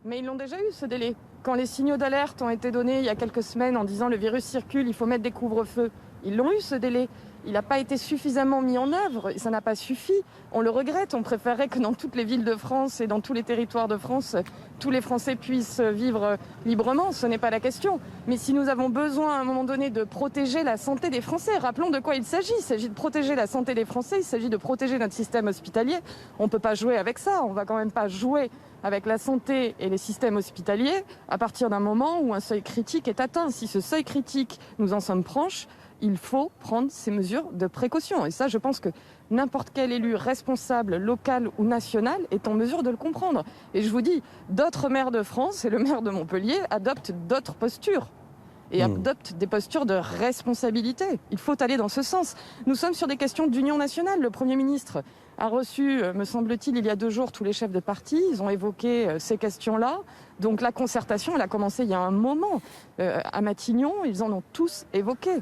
Mais ils l'ont déjà eu, ce délai. Quand les signaux d'alerte ont été donnés il y a quelques semaines en disant le virus circule, il faut mettre des couvre-feux, ils l'ont eu, ce délai. Il n'a pas été suffisamment mis en œuvre et ça n'a pas suffi. On le regrette, on préférerait que dans toutes les villes de France et dans tous les territoires de France, tous les Français puissent vivre librement, ce n'est pas la question. Mais si nous avons besoin à un moment donné de protéger la santé des Français, rappelons de quoi il s'agit. Il s'agit de protéger la santé des Français, il s'agit de protéger notre système hospitalier. On ne peut pas jouer avec ça, on ne va quand même pas jouer avec la santé et les systèmes hospitaliers à partir d'un moment où un seuil critique est atteint. Si ce seuil critique, nous en sommes proches, il faut prendre ces mesures de précaution. Et ça, je pense que n'importe quel élu responsable, local ou national, est en mesure de le comprendre. Et je vous dis, d'autres maires de France et le maire de Montpellier adoptent d'autres postures. Et adoptent des postures de responsabilité. Il faut aller dans ce sens. Nous sommes sur des questions d'union nationale. Le Premier ministre a reçu, me semble-t-il, il y a 2 jours, tous les chefs de parti. Ils ont évoqué ces questions-là. Donc la concertation, elle a commencé il y a un moment. À Matignon, ils en ont tous évoqué.